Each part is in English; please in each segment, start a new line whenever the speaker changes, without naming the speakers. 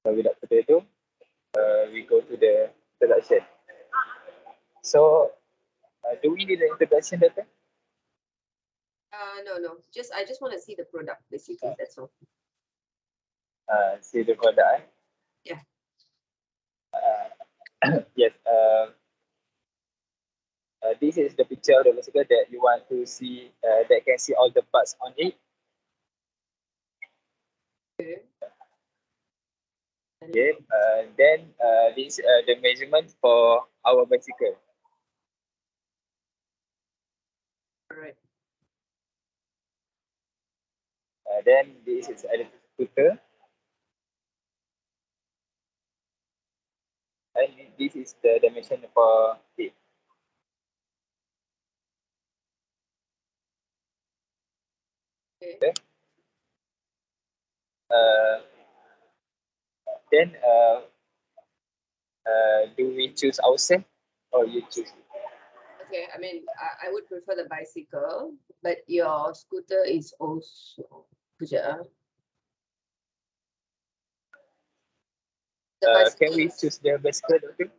So without further ado, we go to the introduction. So, do we need an introduction, Doctor?
No. I just want to see the product basically. That's all.
See the product.
Yeah.
Yes. This is the picture of the bicycle that you want to see. That can see all the parts on it.
Okay.
Okay. Then this the measurement for our bicycle.
All right.
Then this is electric scooter. And this is the dimension for it.
Okay.
Uh, then do we choose ourselves or you choose?
Okay. I mean, I would prefer the bicycle, but your scooter is also. Kejap, the bicycle
Can we
is.
choose the bicycle? Okay.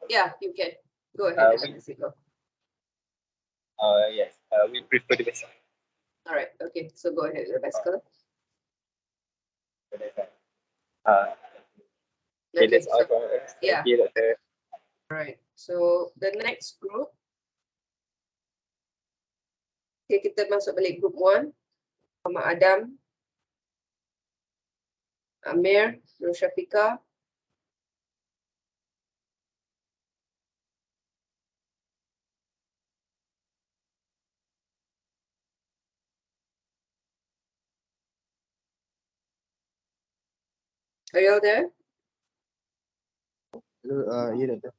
Yeah, you can go ahead with the bicycle.
Yes. We prefer the bicycle.
All right. Okay. So go ahead with the bicycle.
Okay,
Okay.
that's all
So
for us.
yeah.
Thank you, Doctor.
All right. So the next group. Okay, kita masuk balik group 1. Muhammad Adam, Amir, Nur Syafika. Are you all there?
Hello, yeah, Doctor.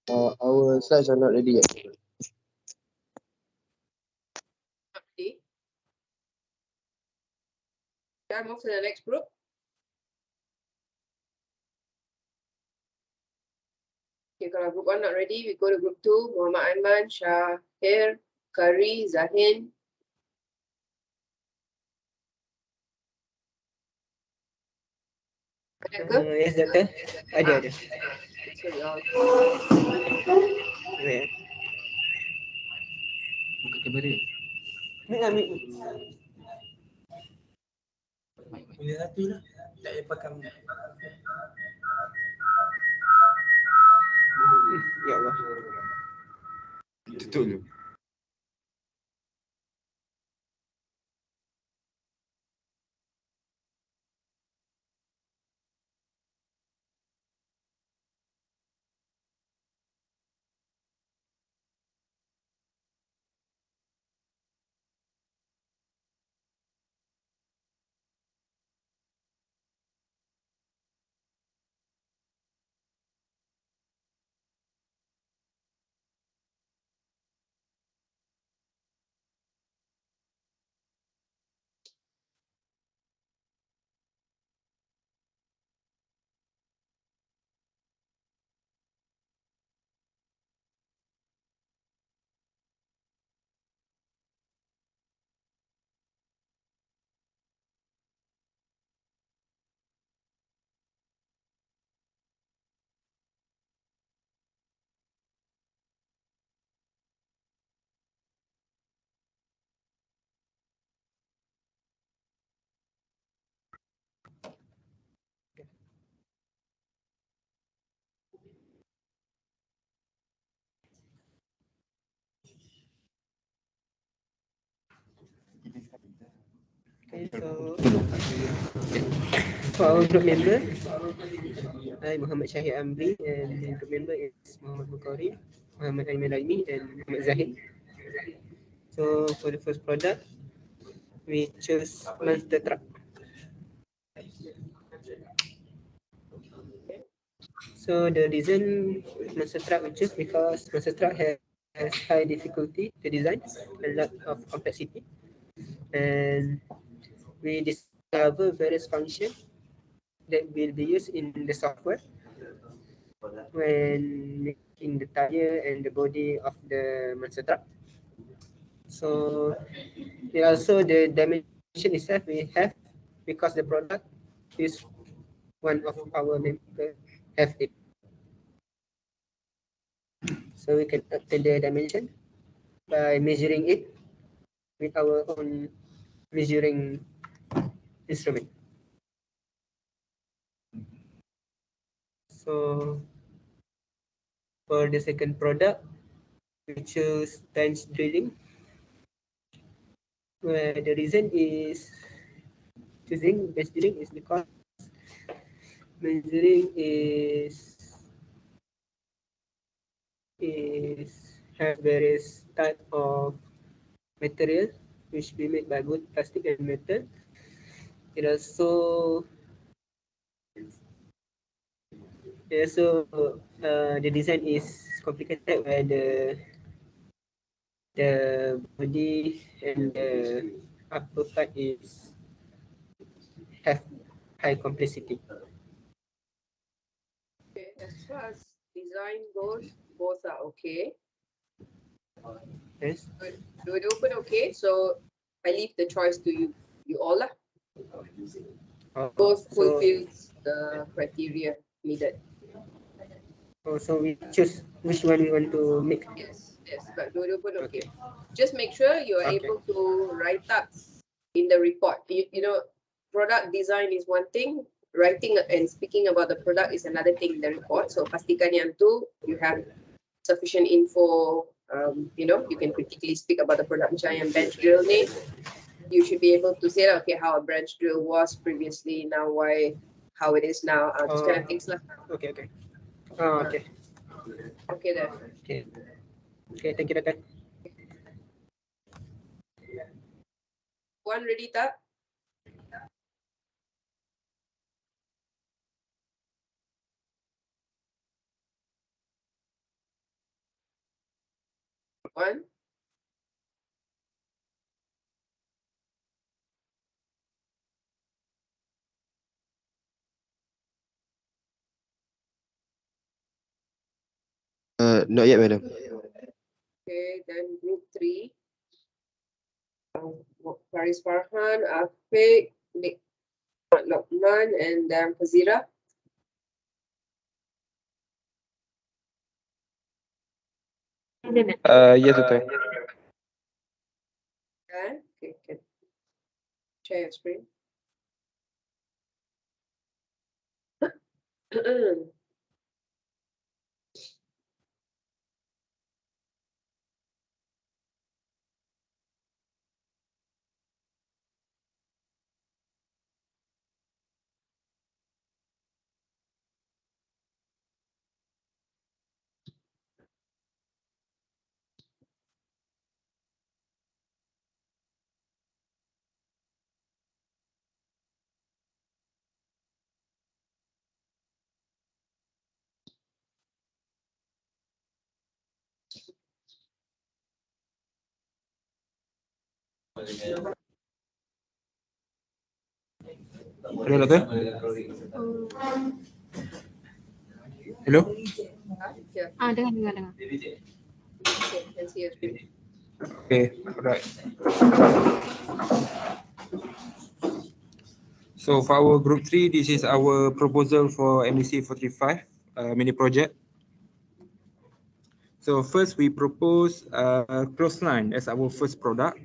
Our slides are not ready yet.
Not ready. Can I move to the next group? Okay, kalau group 1 not ready, we go to group 2. Muhammad Aiman, Syahir, Kari, Zahin. Ada ke?
Yes, Doctor. Ada.
So we all.
Wait. Buka kamera. Ambil. Boleh satu lah. Tak payah pakai. Ya Allah. Tutup dulu. Okay, so for our group member, I Muhammad Syahid Amri, and the group member is Muhammad Bukhari, Muhammad Aiman Raimi, and Muhammad Zahid. So for the first product, we choose monster truck. So the reason monster truck we choose because monster truck has high difficulty to design, a lot of complexity, and we decided cover various functions that will be used in the software when making the tire and the body of the monster truck. So and also the dimension itself we have because the product is one of our member have it. So we can obtain the dimension by measuring it with our own measuring instrument. So for the second product, we choose bench drilling, where the reason is choosing bench drilling is because bench drilling is have various type of material which be made by both plastic and metal. It also the design is complicated where the body and the upper part is have high complexity.
Okay, as far as design goes, both are okay.
Yes.
Do it open okay? So I leave the choice to you. You all lah. Both
So
fulfills the criteria needed.
so we choose which one we want to make.
Yes, yes, but do it open okay.
Okay.
Just make sure you are
Okay.
able to write up in the report. You know, product design is one thing, writing and speaking about the product is another thing in the report. So pastikan yang tu you have sufficient info. You know, you can critically speak about the product. Macam yang bench drill ni, you should be able to say, okay, how a bench drill was previously, now why, how it is now. Those kind of things lah.
Okay, okay. Oh, okay.
Okay then.
Okay. Okay, thank you, Doctor.
One ready tak? One.
Not yet, madam.
Okay, then group 3. Faris Farhan, Afiq, Lokman, and Fazira.
Yes, Doctor.
Okay, can share your screen.
Hello, Doctor. Hello.
Yeah,
Dengar.
okay, can see your screen.
Okay, alright. So for our group 3, this is our proposal for MEC 45 mini project. So first we propose clothesline as our first product.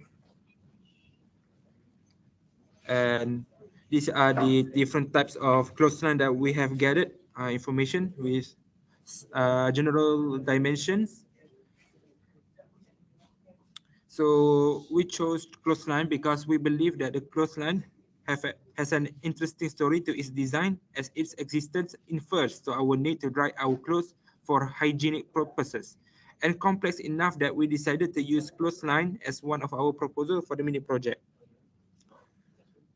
And these are the different types of clothesline that we have gathered information with general dimensions. So we chose clothesline because we believe that the clothesline has an interesting story to its design, as its existence infers to our need to dry our clothes for hygienic purposes, and complex enough that we decided to use clothesline as one of our proposals for the mini project.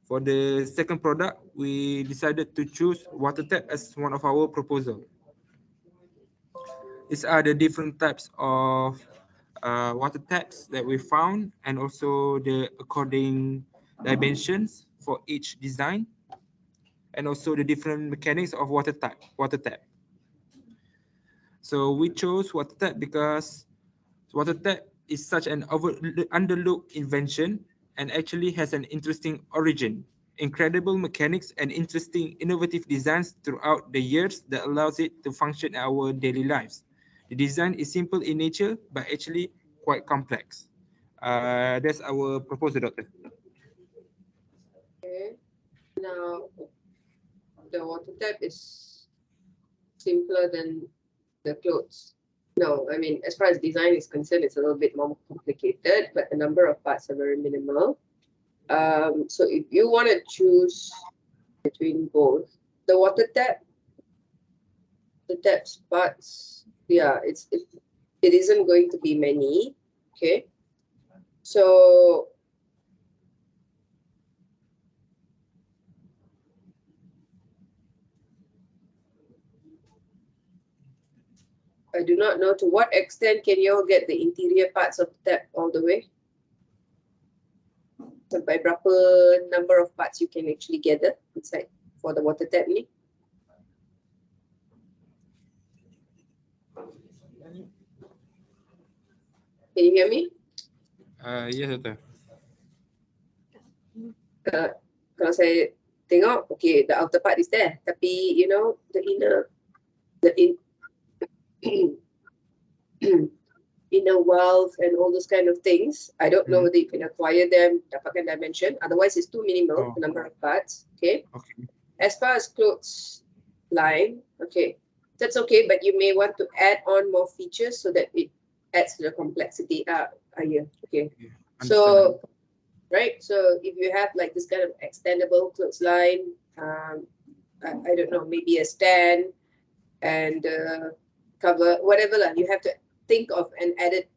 For the second product, we decided to choose water tap as one of our proposal. These are the different types of water taps that we found, and also the according dimensions for each design, and also the different mechanics of water tap. So we chose water tap because water tap is such an underlooked invention and actually has an interesting origin, incredible mechanics and interesting innovative designs throughout the years that allows it to function in our daily lives. The design is simple in nature, but actually quite complex. That's our proposal, Doctor.
Okay. Now, the water tap is simpler than the clothes. No, I mean, as far as design is concerned, it's a little bit more complicated, but the number of parts are very minimal. So if you want to choose between both, the water tap, the taps parts, yeah, it isn't going to be many. Okay. So I do not know to what extent can you all get the interior parts of the tap all the way. Sampai berapa number of parts you can actually gather inside for the water tap ni. Can you hear me?
Yes, Doctor.
Kalau saya tengok, okay, the outer part is there. Tapi, you know, the inner inner valve and all those kind of things, I don't know whether you can acquire them, dapatkan dimension. Otherwise, it's too minimal, the number of parts. Okay.
Okay.
As far as clothes line, okay, that's okay, but you may want to add on more features so that it adds to the complexity. Yeah, okay. So, right, so if you have like this kind of extendable clothes line, I don't know, maybe a stand and cover, whatever lah, you have to think of an added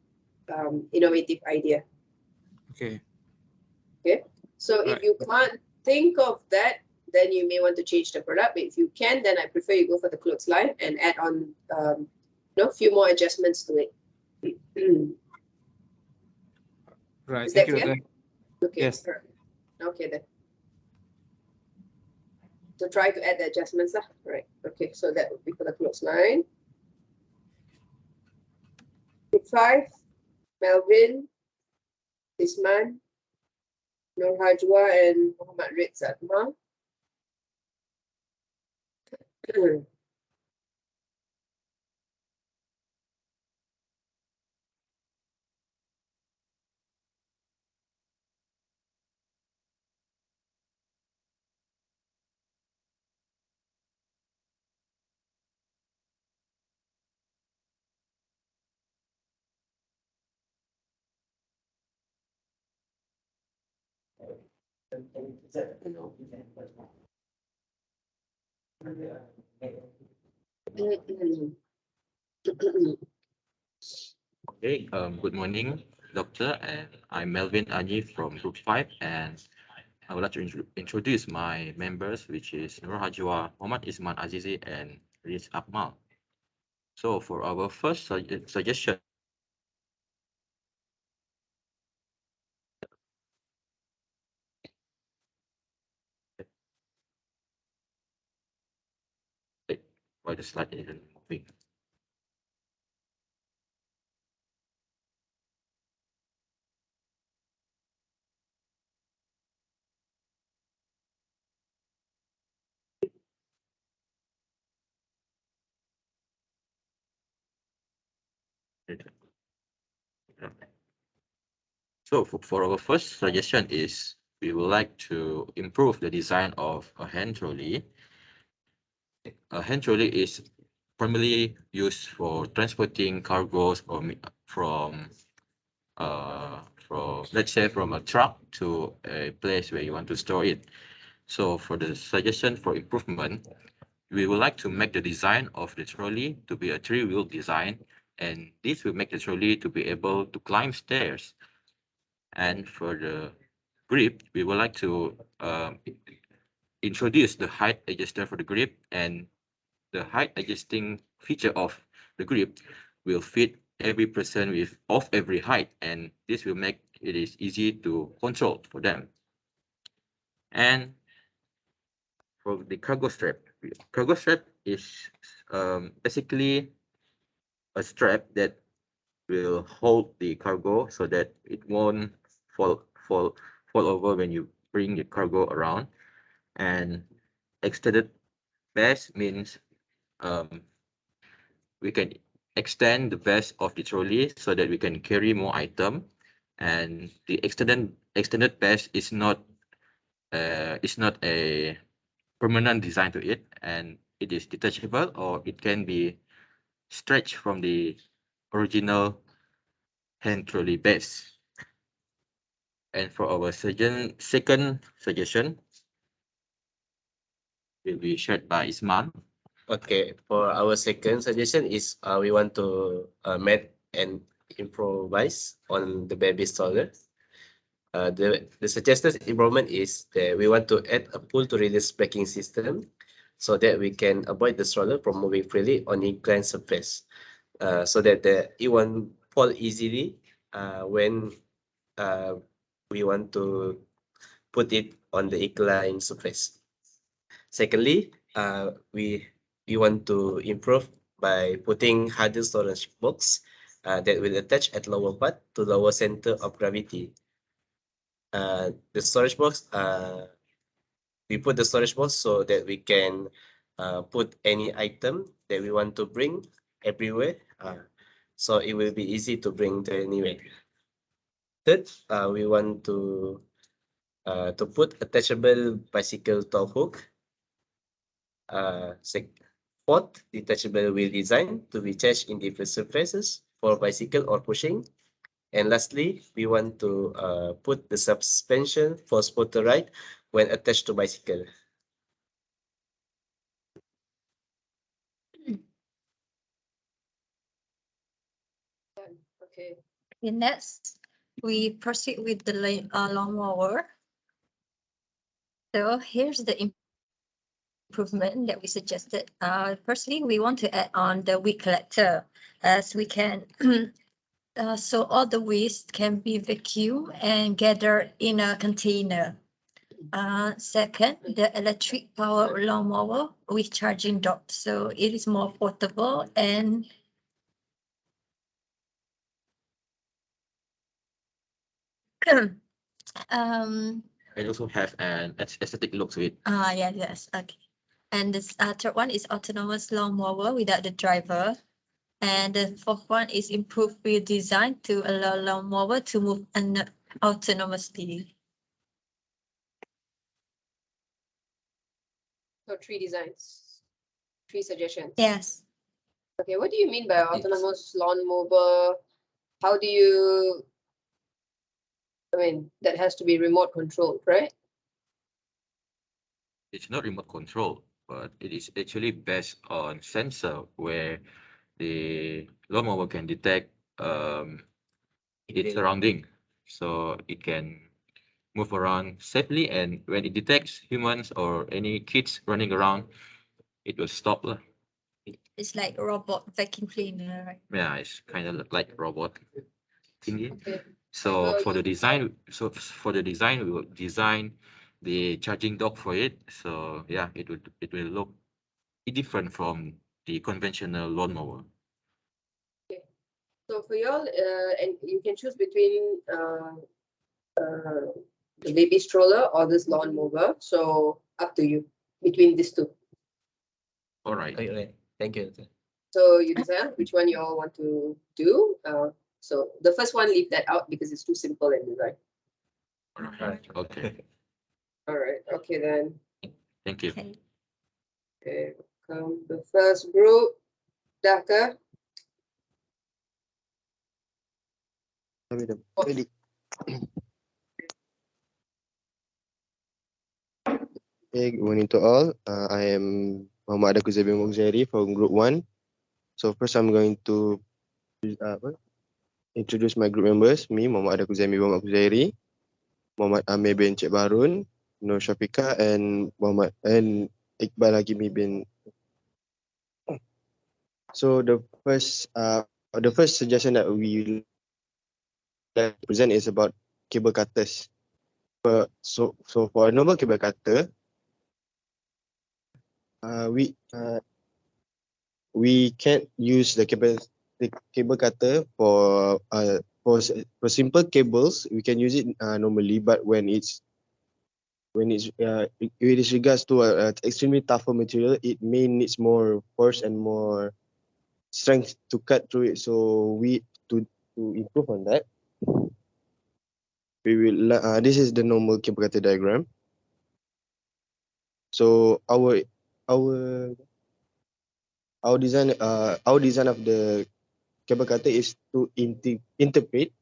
innovative idea.
Okay.
Okay, so if you can't think of that, then you may want to change the product. But if you can, then I prefer you go for the clothes line and add on a few more adjustments to it.
Right.
Is
Thank
that
you,
clear?
Doctor.
Okay.
Yes.
Okay then. So try to add the adjustments lah. Right. Okay. So that would be for the clothes line. Group 5, Melvin, Isman, Nur Hajwa, and Muhammad Ir.Ts.Dr.Kausalyah.
Okay, good morning, Doctor, and I'm Melvin Aji from Group 5, and I would like to introduce my members, which is Nur Hajwa, Muhammad Isman Azizi, and Riz Akmal. So for our first suggestion, why the slide isn't moving? So for our first suggestion is we would like to improve the design of a hand trolley. A hand trolley is primarily used for transporting cargoes from let's say from a truck to a place where you want to store it. So for the suggestion for improvement, we would like to make the design of the trolley to be a 3-wheel design, and this will make the trolley to be able to climb stairs. And for the grip, we would like to introduce the height adjuster for the grip, and the height adjusting feature of the grip will fit every person of every height, and this will make it is easy to control for them. And for the cargo strap is basically a strap that will hold the cargo so that it won't fall fall fall over when you bring the cargo around. And extended vest means um, we can extend the vest of the trolley so that we can carry more item. And the extended vest is not a permanent design to it, and it is detachable or it can be stretched from the original hand trolley base. And for our second suggestion will be shared by Ismail.
Okay, for our second suggestion is we want to make and improvise on the baby stroller. The suggested improvement is that we want to add a pull to release braking system so that we can avoid the stroller from moving freely on inclined surface, so that it won't fall easily when we want to put it on the inclined surface. Secondly, we want to improve by putting harder storage box that will attach at lower part to lower center of gravity. The storage box, we put the storage box so that we can put any item that we want to bring everywhere. So it will be easy to bring to anywhere. Third, we want to put attachable bicycle tow hook. Fourth, detachable wheel design to be attached in different surfaces for bicycle or pushing. And lastly, we want to put the suspension for spotter ride when attached to bicycle.
Okay.
Okay, next, we proceed with the lawnmower. So here's the improvement that we suggested. Firstly, we want to add on the weed collector, as we can so all the waste can be vacuumed and gathered in a container. Second, the electric power lawnmower with charging dock, so it is more portable and
It also have an aesthetic look to it.
yes, okay. And this third one is autonomous lawnmower without the driver. And the fourth one is improved wheel design to allow lawnmower to move autonomously.
So 3 designs, 3 suggestions.
Yes.
Okay, what do you mean by autonomous lawn mower? How do you, I mean, that has to be remote controlled, right?
It's not remote control, but it is actually based on sensor where the lawnmower can detect its surrounding, so it can move around safely. And when it detects humans or any kids running around, it will stop.
It's like a robot vacuum cleaner, right?
Yeah, it's kind of like robot thingy.
Okay.
So
So
for the design, we will design the charging dock for it. So yeah, it will look different from the conventional lawnmower.
So for y'all, and you can choose between the baby stroller or this lawn mower. So up to you between these two.
All right.
Okay, thank you.
So you decide which one you all want to do. So the first one, leave that out because it's too simple in design.
All right. Okay.
All right. Okay then.
Thank you.
Okay.
Okay. The first group, Dhaka.
Ready. Hey, good morning to all. I am Muhammad Adakuzabi Mokzeri from Group 1. So first I'm going to introduce my group members. Me, Muhammad Adakuzabi Mokzeri, Muhammad Amir bin Cik Barun, Nur Syafika, and Iqbal Hakimi bin. So the first suggestion that we like to present is about cable cutters. So for a normal cable cutter, we can't use the cable cutter for simple cables. We can use it normally, but when it is regards to extremely tougher material, it may needs more force and more strength to cut through it. So to improve on that, we will this is the normal cable cutter diagram. So our our design of the cable cutter is to integrate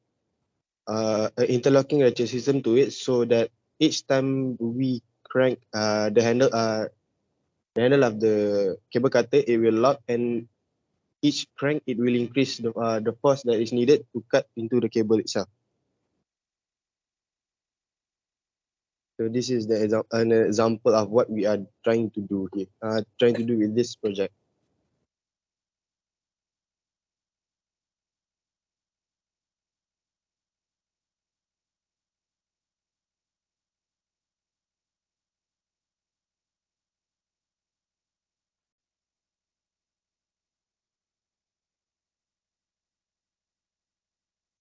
an interlocking ratchet system to it, so that each time we crank the handle of the cable cutter, it will lock, and each crank it will increase the force that is needed to cut into the cable itself. So this is an example of what we are trying to do here, trying to do with this project.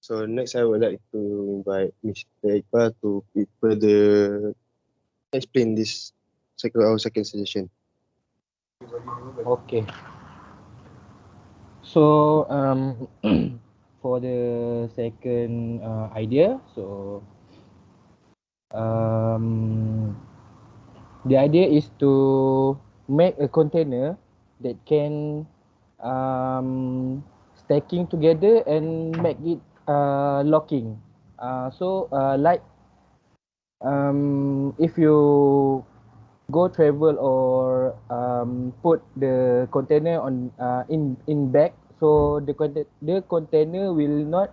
So next, I would like to invite Mr. Iqbal to further explain our second suggestion.
Okay. So for the second idea, so the idea is to make a container that can stacking together and make it locking. Like if you go travel or put the container on in bag, so the container will not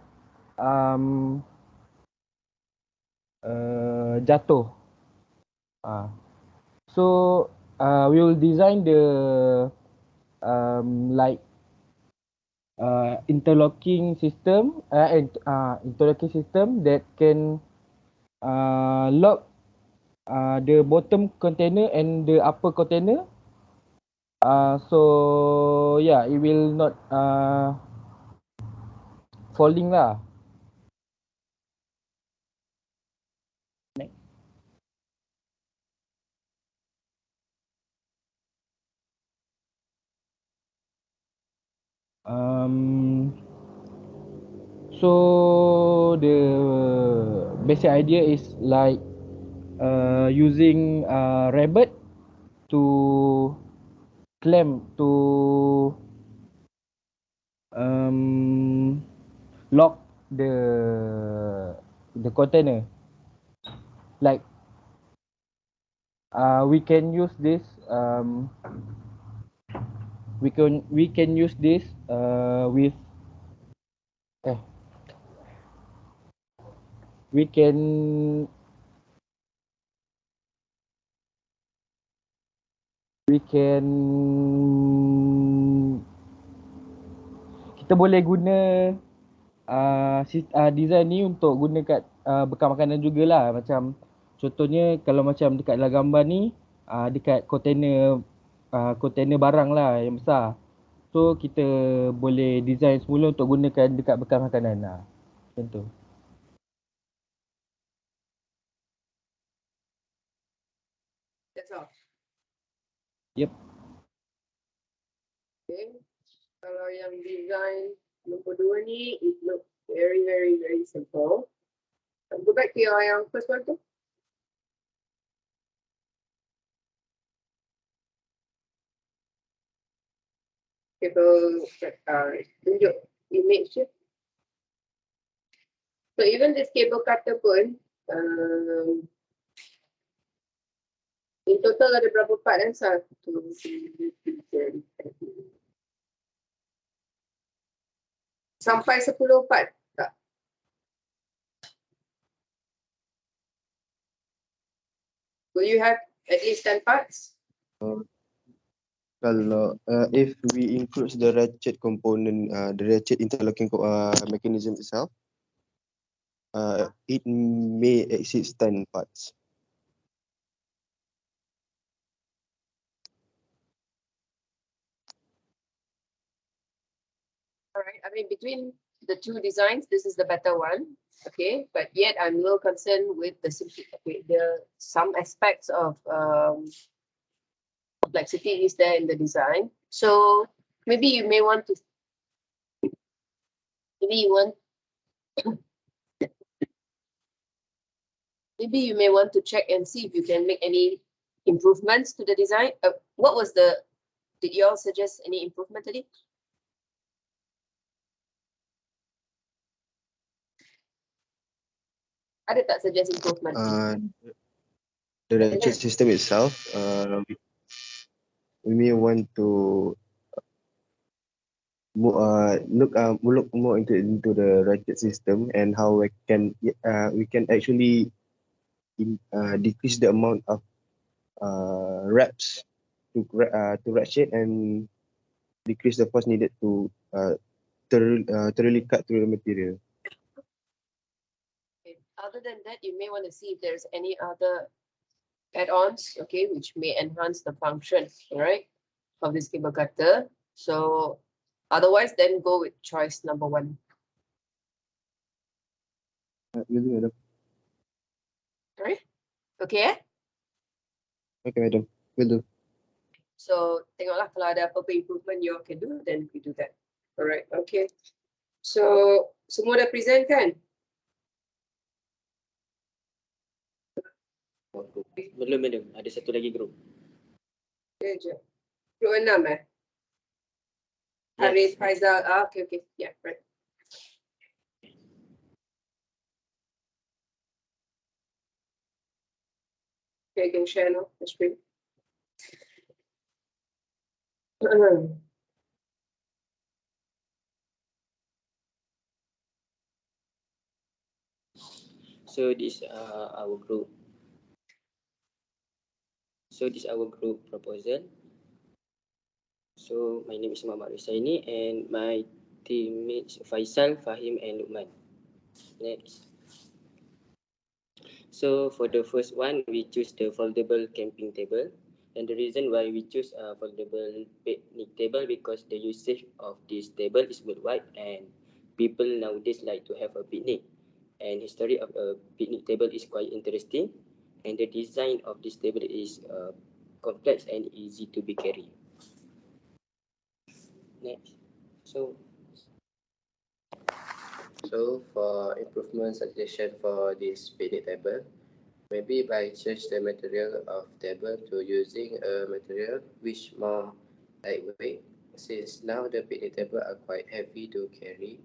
jatuh. So we will design the like interlocking system that can lock the bottom container and the upper container. So yeah, it will not falling lah. Next. So the basic idea is like using rabbit to clamp to lock the container. Like we can use this we can use this with we can kita boleh guna design ni untuk guna kat bekal makanan jugalah. Macam contohnya kalau macam dekat dalam gambar ni dekat kontainer barang lah yang besar. So kita boleh design semula untuk gunakan dekat bekal makanan lah. Macam tu.
That's all.
Yep.
Okay. Kalau yang design nombor 2 ni, it look very, very, very simple. Go back to yang first one tu. Cable, tunjuk image je. So even this cable cutter pun, in total ada berapa part kan? 1, 2, 3, 4, 5. Sampai 10 part tak? Will you have at least 10 parts?
Kalau if we include the ratchet component, the ratchet interlocking mechanism itself, it may exceed 10 parts.
All right. I mean, between the two designs, this is the better one. Okay, but yet I'm a little concerned with the some aspects of complexity is there in the design. So maybe you may want to maybe you may want to check and see if you can make any improvements to the design. What was did you all suggest any improvement today? Ada tak suggest improvement?
The ratchet system itself, we may want to look more into the ratchet system and how we can actually decrease the amount of reps to ratchet and decrease the force needed to thoroughly cut through the material.
Okay. Other than that, you may want to see if there's any other add-ons, okay, which may enhance the function, right, of this cable cutter. So otherwise, then go with choice number 1.
Will do, madam.
Right? Okay.
Okay, madam. Will do.
So tengoklah kalau ada apa-apa improvement you all can do, then we do that. Alright, okay. So semua dah present kan?
Belum madam, ada satu lagi group.
Okay, je. Group 6 Harith, Faizal, okay, yeah, right. Okay, I can share now the screen.
So this our group. So this our group proposal. So my name is Muhammad Rusaini and my teammates Faisal, Fahim and Luqman. Next. So for the first one, we choose the foldable camping table. And the reason why we choose a foldable picnic table because the usage of this table is worldwide and people nowadays like to have a picnic. And history of a picnic table is quite interesting. And the design of this table is complex and easy to be carried. Next. So for improvement suggestion for this picnic table, maybe by change the material of table to using a material which more lightweight, since now the picnic table are quite heavy to carry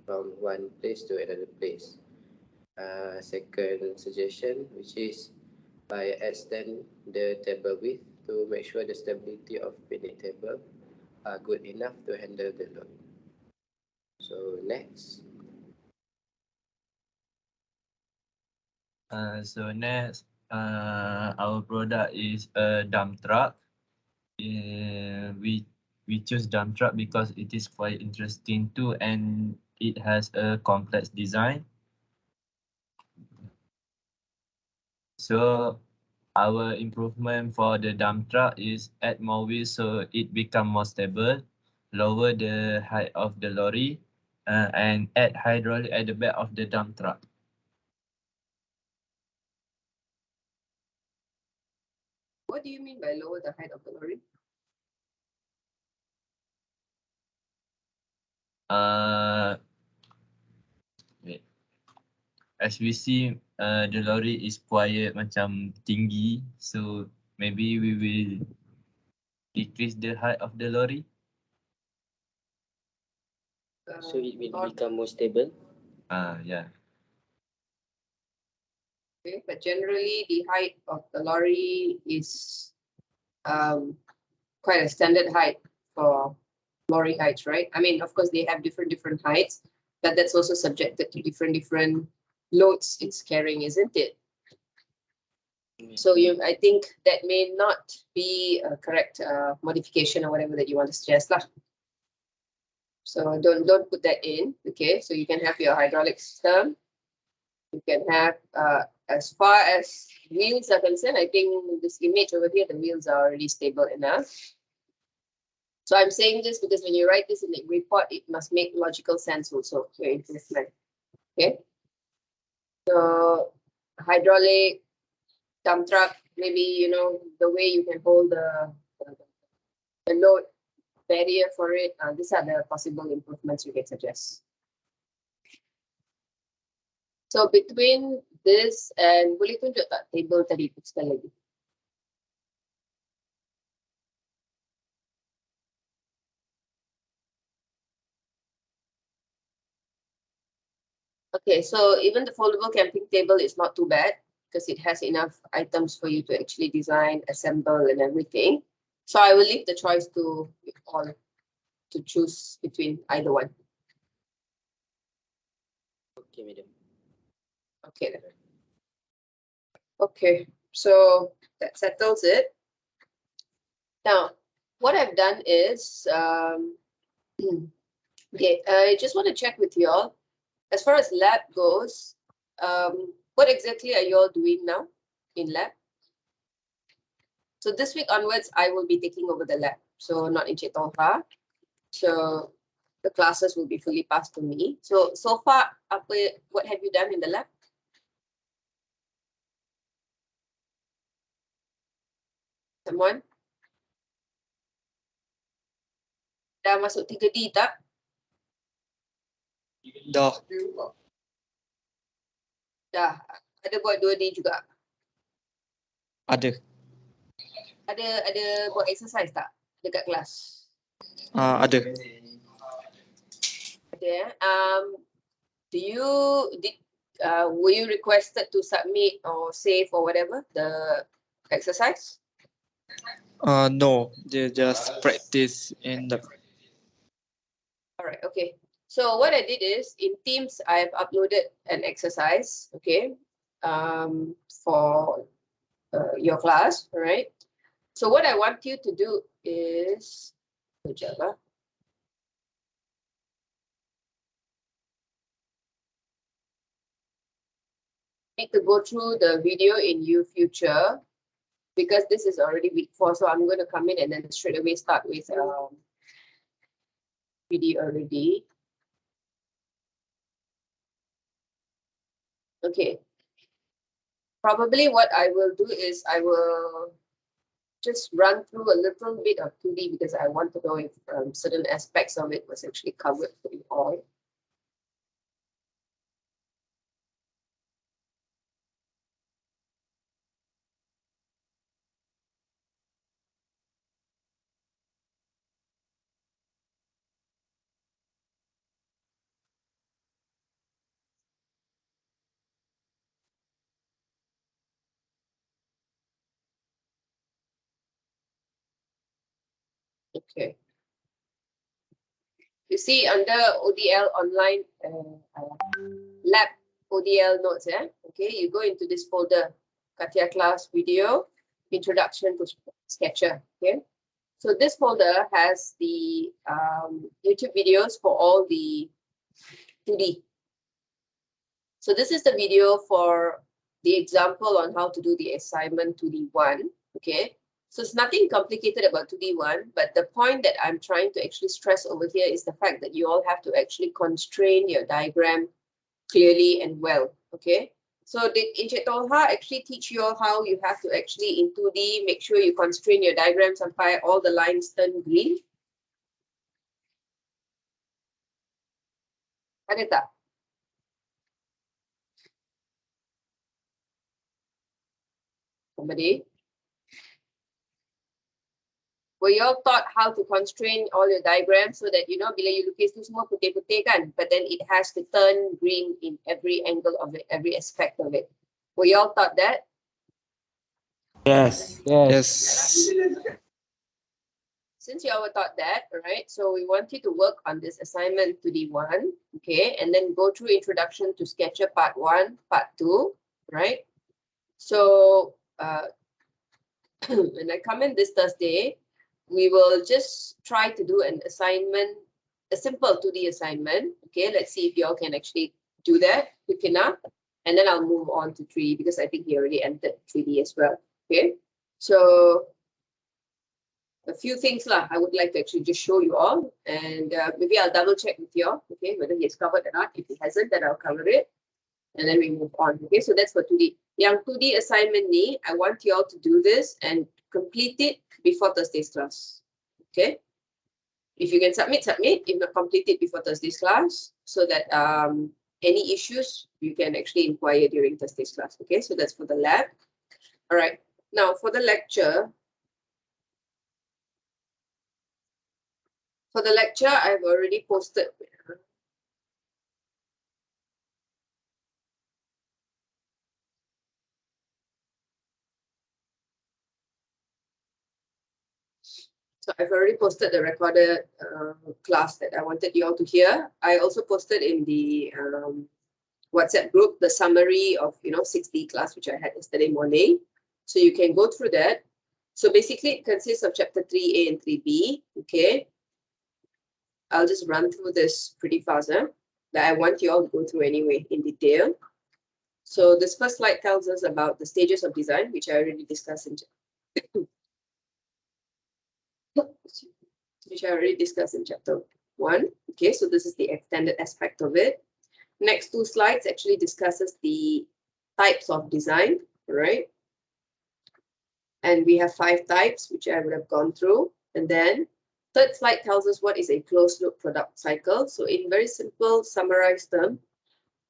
from one place to another place. Second suggestion, which is by extend the table width to make sure the stability of picnic table are good enough to handle the load. So next.
So next, our product is a dump truck. We choose dump truck because it is quite interesting too, and it has a complex design. So our improvement for the dump truck is add more wheels so it become more stable, lower the height of the lorry, and add hydraulic at the back of the dump truck.
What do you mean by lower the height of the lorry?
Wait. As we see, the lorry is quite macam tinggi, so maybe we will decrease the height of the lorry.
So it will become more stable.
Yeah.
Okay, but generally the height of the lorry is quite a standard height for lorry heights, right? I mean, of course, they have different heights, but that's also subjected to different loads it's carrying, isn't it? So I think that may not be a correct modification or whatever that you want to suggest lah. So don't put that in, okay? So you can have your hydraulic system. You can have, as far as wheels are concerned, I think this image over here, the wheels are already stable enough. So I'm saying this because when you write this in the report, it must make logical sense also, your improvement. Okay. So hydraulic, dump truck, maybe, you know, the way you can hold the load barrier for it. These are the possible improvements you can suggest. So between this and boleh tunjuk tak table tadi tu sekali lagi? Okay, so even the foldable camping table is not too bad because it has enough items for you to actually design, assemble, and everything. So I will leave the choice to all to choose between either one.
Okay, madam.
Okay then. Okay, so that settles it. Now, what I've done is, okay, I just want to check with you all. As far as lab goes, what exactly are you all doing now in lab? So this week onwards, I will be taking over the lab. So not in Ir.Ts.Dr.Kausalyah. So the classes will be fully passed to me. So far, what have you done in the lab? Someone? Dah masuk 3D tak?
Dah.
Dah. Ada buat 2D juga?
Ada.
Ada buat exercise tak dekat kelas?
Ada.
Ada. Were you requested to submit or save or whatever the exercise?
No, they just practice in the.
All right, okay. So what I did is in Teams, I've uploaded an exercise, okay, for your class, all right? So what I want you to do is, need to go through the video in U-Future because this is already week 4. So I'm going to come in and then straight away start with video already. Okay. Probably what I will do is I will just run through a little bit of 2D because I want to know if certain aspects of it was actually covered for you all. Okay. You see under ODL online lab ODL notes, okay, you go into this folder, Katia class video, introduction to Sketcher, okay. So this folder has the YouTube videos for all the 2D. So this is the video for the example on how to do the assignment 2D1, okay. So it's nothing complicated about 2D1, but the point that I'm trying to actually stress over here is the fact that you all have to actually constrain your diagram clearly and well, okay? So did Ir.Ts.Dr.Kausalyah actually teach you all how you have to actually in 2D make sure you constrain your diagram sampai all the lines turn green? Ada tak? Somebody? Were you all taught how to constrain all your diagrams so that, you know, bila you lukis tu semua putih-putih kan, but then it has to turn green in every angle of it, every aspect of it. Were you all taught that?
Yes.
Yes.
Since you all were taught that, all right, so we want you to work on this assignment 2D1, okay, and then go through introduction to Sketcher part 1, part 2, right? So when I come in this Thursday, we will just try to do an assignment, a simple 2D assignment. Okay, let's see if you all can actually do that quick enough. and then I'll move on to 3D because I think he already entered 3D as well. Okay, so a few things I would like to actually just show you all, and maybe I'll double check with you all, okay, whether he has covered or not. If he hasn't, then I'll cover it, and then we move on. Okay, so that's for 2D. Yang 2D assignment ni, I want you all to do this and complete it before Thursday's class. Okay, if you can submit, submit. If not, complete it before Thursday's class, so that any issues you can actually inquire during Thursday's class. Okay, so that's for the lab. All right, now for the lecture. For the lecture, I've already posted. So I've already posted the recorded class that I wanted you all to hear. I also posted in the WhatsApp group the summary of 6D class which I had yesterday morning. So you can go through that. So basically it consists of chapter 3A and 3B. Okay. I'll just run through this pretty fast, that I want you all to go through anyway in detail. So this first slide tells us about the stages of design, which I already discussed in chapter 1. Okay, so this is the extended aspect of it. Next 2 slides actually discusses the types of design, right? And we have 5 types, which I would have gone through. And then third slide tells us what is a closed loop product cycle. So in very simple summarized term,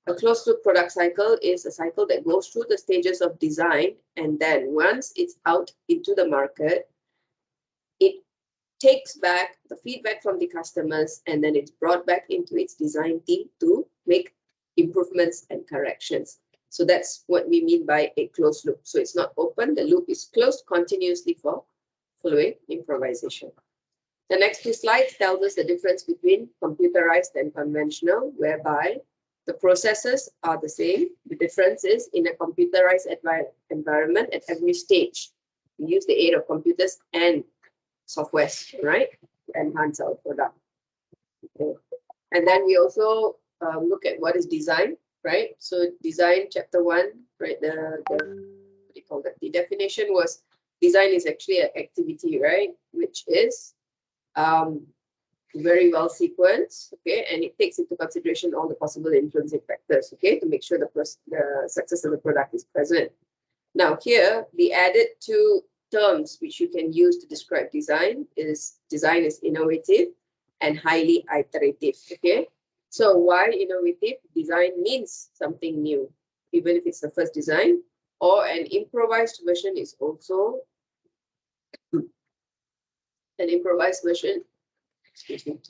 a closed loop product cycle is a cycle that goes through the stages of design, and then once it's out into the market, it takes back the feedback from the customers, and then it's brought back into its design team to make improvements and corrections. So that's what we mean by a closed loop. So it's not open, the loop is closed continuously for following improvisation. The next 2 slides tells us the difference between computerized and conventional, whereby the processes are the same. The difference is in a computerized environment at every stage, we use the aid of computers and software, right, to enhance our product. Okay. And then we also look at what is design, right? So design chapter 1, right? What do you call that? The definition was design is actually an activity, right? Which is very well sequenced, okay, and it takes into consideration all the possible intrinsic factors, okay, to make sure the success of the product is present. Now here, the added 2 terms which you can use to describe design is innovative and highly iterative, okay. So why innovative? Design means something new, even if it's the first design, or an improvised version is also an improvised version. Excuse me.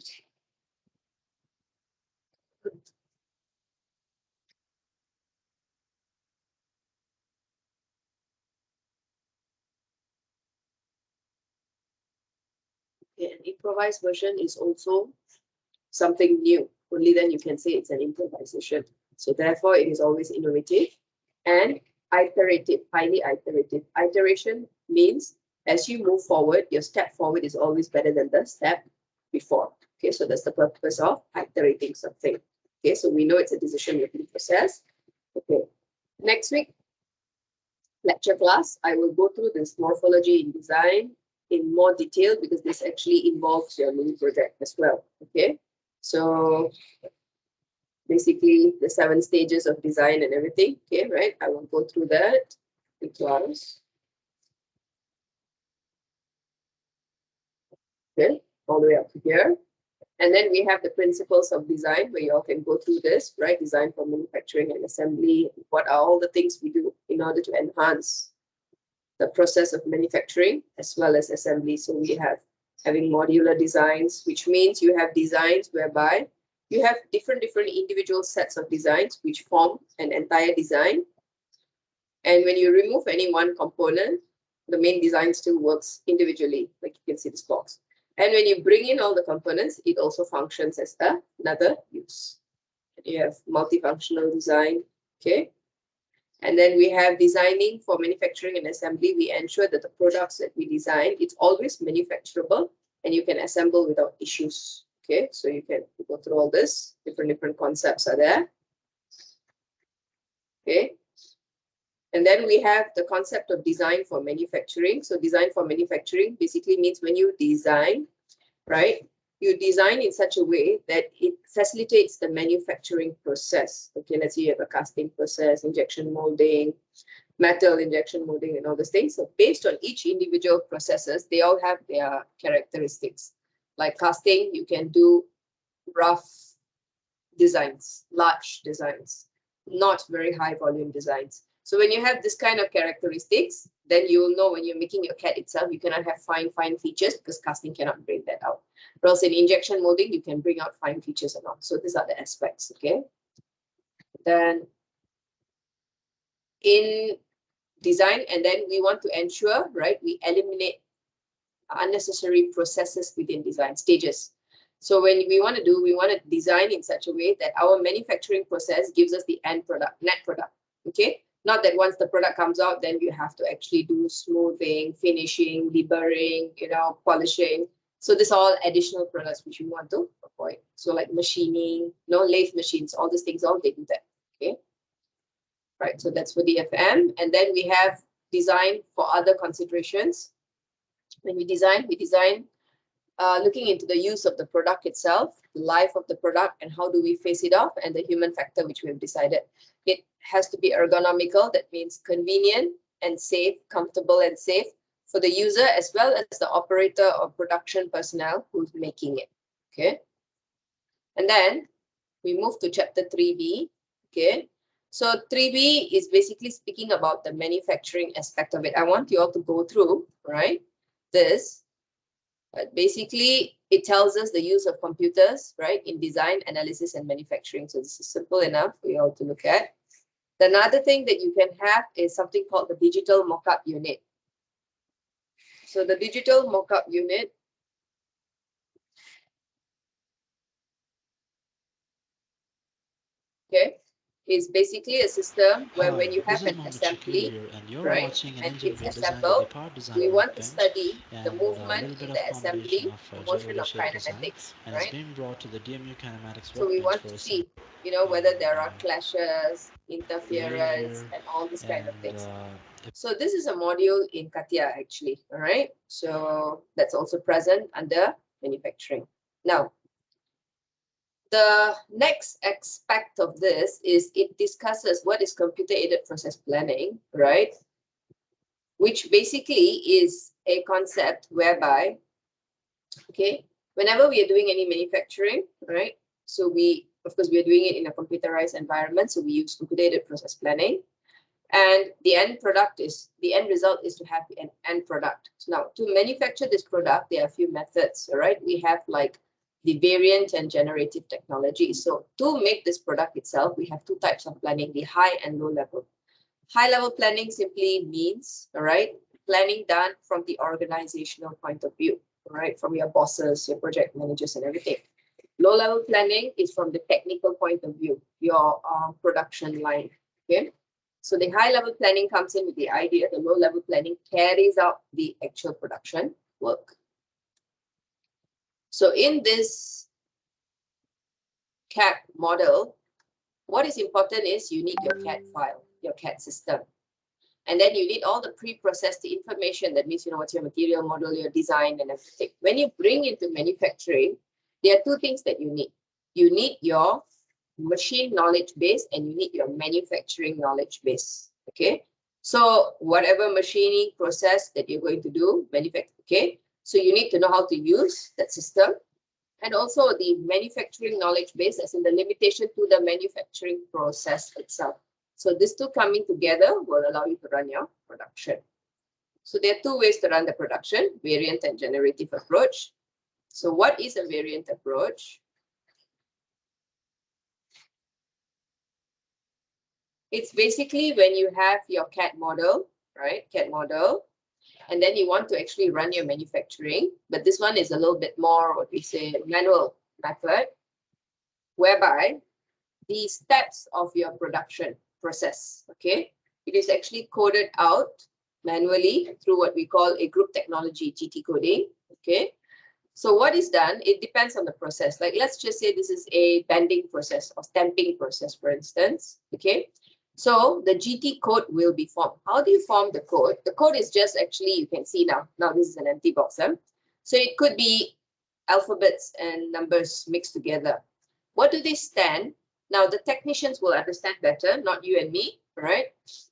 Okay, an improvised version is also something new. Only then you can say it's an improvisation. So therefore, it is always innovative and iterative, highly iterative. Iteration means as you move forward, your step forward is always better than the step before. Okay, so that's the purpose of iterating something. Okay, so we know it's a decision-making process. Okay, next week, lecture class, I will go through this morphology in design in more detail because this actually involves your mini project as well. Okay, so basically the 7 stages of design and everything. Okay, right? I will go through that in class. Okay, all the way up to here. And then we have the principles of design where you all can go through this, right? Design for manufacturing and assembly. What are all the things we do in order to enhance the process of manufacturing as well as assembly? So we have having modular designs, which means you have designs whereby you have different individual sets of designs which form an entire design. And when you remove any one component, the main design still works individually, like you can see this box. And when you bring in all the components, it also functions as another use. You have multifunctional design, okay? And then we have designing for manufacturing and assembly. We ensure that the products that we design, it's always manufacturable and you can assemble without issues, okay? So you can go through all this, different concepts are there. Okay. And then we have the concept of design for manufacturing. So design for manufacturing basically means when you design, right, you design in such a way that it facilitates the manufacturing process. Okay, let's say you have a casting process, injection molding, metal injection molding, and all those things. So based on each individual processes, they all have their characteristics. Like casting, you can do rough designs, large designs, not very high volume designs. So when you have this kind of characteristics, then you will know when you're making your CAD itself, you cannot have fine features because casting cannot bring that out. But also in injection molding, you can bring out fine features and all. So these are the aspects, okay? Then in design, and then we want to ensure, right, we eliminate unnecessary processes within design stages. So when we want to design in such a way that our manufacturing process gives us the end product, net product, okay? Not that once the product comes out, then you have to actually do smoothing, finishing, deburring, polishing. So these are all additional products which we want to avoid. So like machining, lathe machines, all these things, all they do that, okay? Right, so that's for DFM. And then we have design for other considerations. When we design looking into the use of the product itself, the life of the product, and how do we face it off, and the human factor which we have decided. It has to be ergonomical, that means convenient and safe, comfortable and safe for the user as well as the operator or production personnel who's making it, okay? And then we move to chapter 3B, okay? So 3B is basically speaking about the manufacturing aspect of it. I want you all to go through, right, this. But basically, it tells us the use of computers, right, in design, analysis, and manufacturing. So this is simple enough for you all to look at. Another thing that you can have is something called the digital mockup unit. So the digital mockup unit is basically a system where when you have an assembly, right, and it's assembled, we want to study the movement in the assembly, the motion of kinematics, right? So we want to see, whether there are clashes, interference, and all these kind of things. So this is a module in CATIA actually, all right? So that's also present under manufacturing. Now, the next aspect of this is it discusses what is computer-aided process planning, right? Which basically is a concept whereby, okay, whenever we are doing any manufacturing, right? So of course, we are doing it in a computerized environment, so we use computer-aided process planning. And the end result is to have an end product. So now, to manufacture this product, there are a few methods, all right? We have like the variant and generative technology. So to make this product itself, we have two types of planning, the high and low level. High level planning simply means, all right, planning done from the organizational point of view, all right, from your bosses, your project managers and everything. Low level planning is from the technical point of view, your production line, okay? So the high level planning comes in with the idea, the low level planning carries out the actual production work. So in this CAD model, what is important is you need your CAD file, your CAD system. And then you need all the pre-processed information. That means, what's your material model, your design and everything. When you bring into manufacturing, there are two things that you need. You need your machine knowledge base and you need your manufacturing knowledge base, okay? So whatever machining process that you're going to do, manufacture, okay? So you need to know how to use that system. And also the manufacturing knowledge base, as in the limitation to the manufacturing process itself. So these two coming together will allow you to run your production. So there are two ways to run the production, variant and generative approach. So what is a variant approach? It's basically when you have your CAD model, right? CAD model, and then you want to actually run your manufacturing. But this one is a little bit more, what we say, manual method, whereby the steps of your production process, okay? It is actually coded out manually through what we call a group technology, GT coding, okay? So what is done, it depends on the process. Like let's just say this is a bending process or stamping process, for instance, okay? So the GT code will be formed. How do you form the code? The code is just actually, you can see now. Now this is an empty box. So it could be alphabets and numbers mixed together. What do they stand? Now the technicians will understand better, not you and me, right?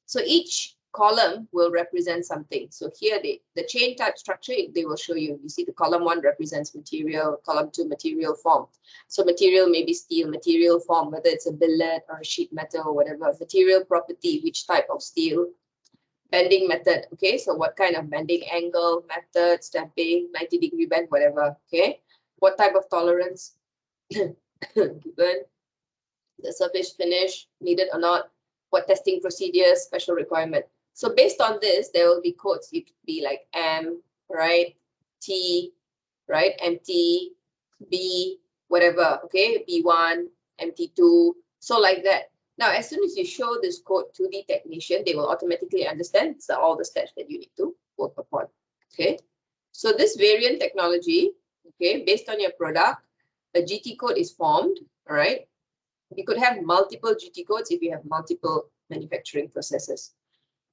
So each column will represent something. So here the chain type structure, they will show you. You see the column 1 represents material, column 2 material form. So material may be steel, material form, whether it's a billet or a sheet metal or whatever. Material property, which type of steel. Bending method, okay? So what kind of bending angle, method, stamping, 90-degree bend, whatever, okay? What type of tolerance given, the surface finish, needed or not, what testing procedures, special requirement. So based on this, there will be codes. It could be like M, right? T, right? MT, B, whatever, okay? B1, MT2, so like that. Now, as soon as you show this code to the technician, they will automatically understand all the steps that you need to work upon, okay? So this variant technology, okay, based on your product, a GT code is formed, all right? You could have multiple GT codes if you have multiple manufacturing processes.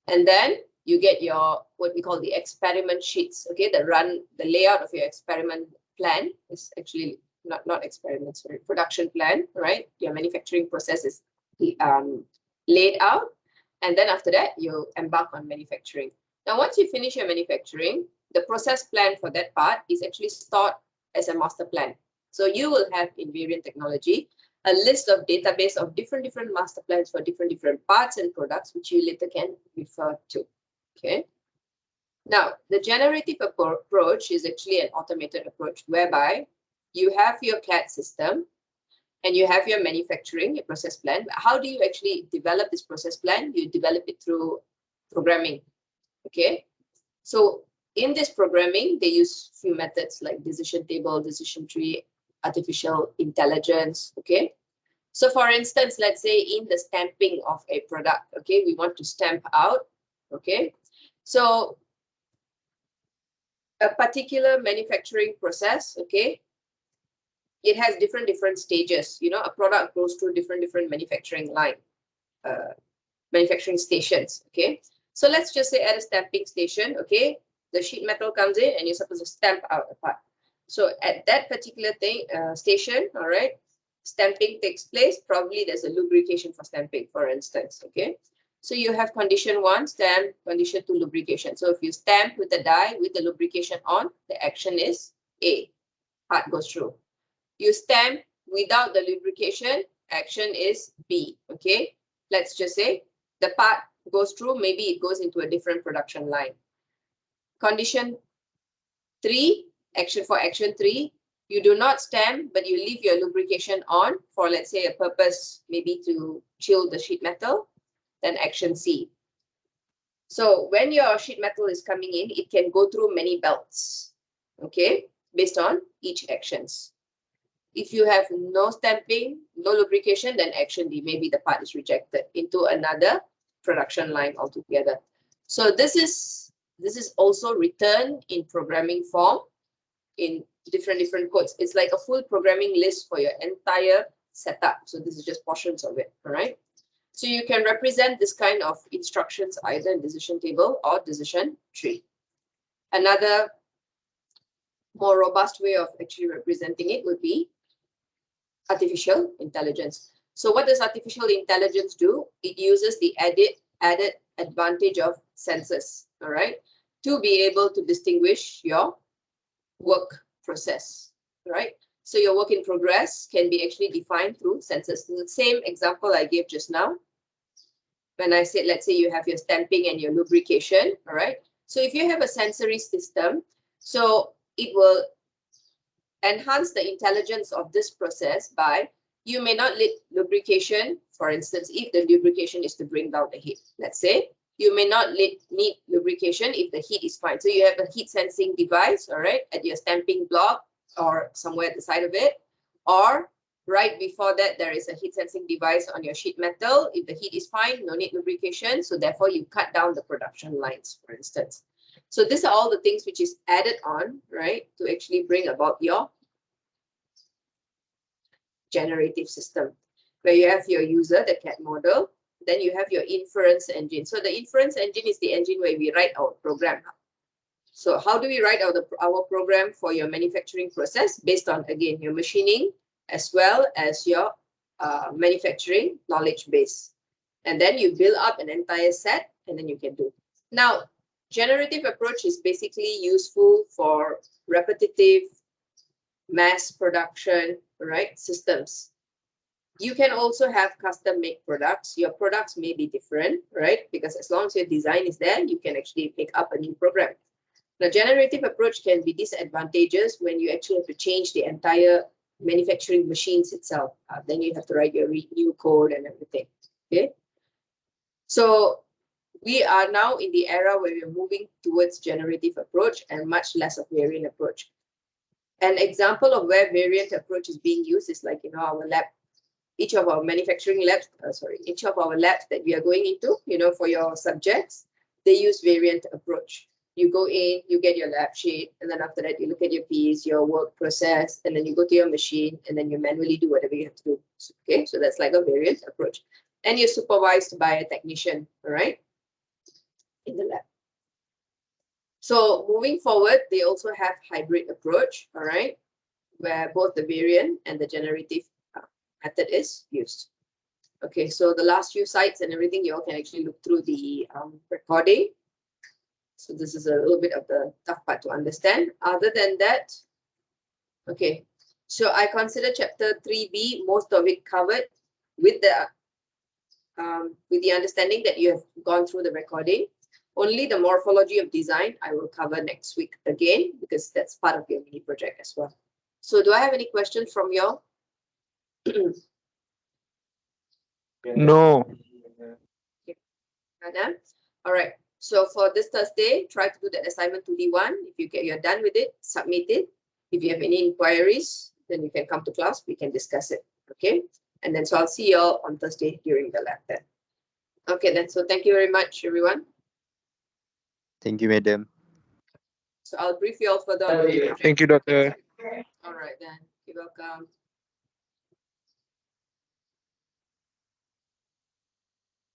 And then you get your, what we call the experiment sheets, okay, that run the layout of your experiment plan is actually not experiment, sorry, production plan, right? Your manufacturing process is laid out. And then after that, you embark on manufacturing. Now, once you finish your manufacturing, the process plan for that part is actually stored as a master plan. So you will have in variant technology a list of database of different master plans for different parts and products, which you later can refer to, okay? Now, the generative approach is actually an automated approach whereby you have your CAD system and you have your manufacturing, your process plan. How do you actually develop this process plan? You develop it through programming, okay? So in this programming, they use few methods like decision table, decision tree, artificial intelligence, okay? So for instance, let's say in the stamping of a product, okay, we want to stamp out, okay? So a particular manufacturing process, okay, it has different stages. You know, a product goes through different manufacturing line, manufacturing stations, okay? So let's just say at a stamping station, okay, the sheet metal comes in and you're supposed to stamp out a part. So at that particular thing, station, all right, stamping takes place. Probably there's a lubrication for stamping, for instance, okay? So you have condition 1, stamp, condition 2, lubrication. So if you stamp with the die with the lubrication on, the action is A, part goes through. You stamp without the lubrication, action is B, okay? Let's just say the part goes through, maybe it goes into a different production line. Condition 3, action 3, you do not stamp, but you leave your lubrication on for, let's say, a purpose, maybe to chill the sheet metal, then action C. So when your sheet metal is coming in, it can go through many belts, okay, based on each actions. If you have no stamping, no lubrication, then action D, maybe the part is rejected into another production line altogether. So this is also written in programming form in different codes. It's like a full programming list for your entire setup. So this is just portions of it, all right? So you can represent this kind of instructions either in decision table or decision tree. Another more robust way of actually representing it would be artificial intelligence. So what does artificial intelligence do? It uses the added advantage of sensors, all right, to be able to distinguish your work process, right? So your work in progress can be actually defined through sensors. The same example I gave just now, when I said, let's say you have your stamping and your lubrication, all right? So if you have a sensory system, so it will enhance the intelligence of this process by, you may not need lubrication, for instance, if the lubrication is to bring down the heat. Let's say you may not need lubrication if the heat is fine. So you have a heat sensing device, all right, at your stamping block or somewhere at the side of it, or right before that, there is a heat sensing device on your sheet metal. If the heat is fine, no need lubrication. So therefore you cut down the production lines, for instance. So these are all the things which is added on, right, to actually bring about your generative system, where you have your user, the CAD model, Then you have your inference engine. So the inference engine is the engine where we write our program. So how do we write our program for your manufacturing process? Based on, again, your machining as well as your manufacturing knowledge base. And then you build up an entire set and then you can do. Now, generative approach is basically useful for repetitive mass production, right, systems. You can also have custom made products. Your products may be different, right? Because as long as your design is there, you can actually pick up a new program. The generative approach can be disadvantageous when you actually have to change the entire manufacturing machines itself. Then you have to write your new code and everything, okay? So we are now in the era where we're moving towards generative approach and much less of variant approach. An example of where variant approach is being used is like, our lab, each of our manufacturing labs, each of our labs that we are going into, for your subjects, they use variant approach. You go in, you get your lab sheet, and then after that, you look at your piece, your work process, and then you go to your machine, and then you manually do whatever you have to do. Okay, so that's like a variant approach. And you're supervised by a technician, all right, in the lab. So moving forward, they also have hybrid approach, all right, where both the variant and the generative method is used. Okay, so the last few sites and everything, you all can actually look through the recording. So this is a little bit of the tough part to understand. Other than that, okay, so I consider chapter 3B, most of it covered with the understanding that you have gone through the recording. Only the morphology of design I will cover next week again, because that's part of your mini project as well. So do I have any questions from you all?
No.
Okay. All right. So for this Thursday, try to do the assignment 2D1. If you're done with it, submit it. If you have any inquiries, then you can come to class. We can discuss it. Okay. And then so I'll see you all on Thursday during the lab then. Okay then. So thank you very much, everyone.
Thank you, madam.
So I'll brief you all further on.
Thank you, doctor.
All right then. You're welcome.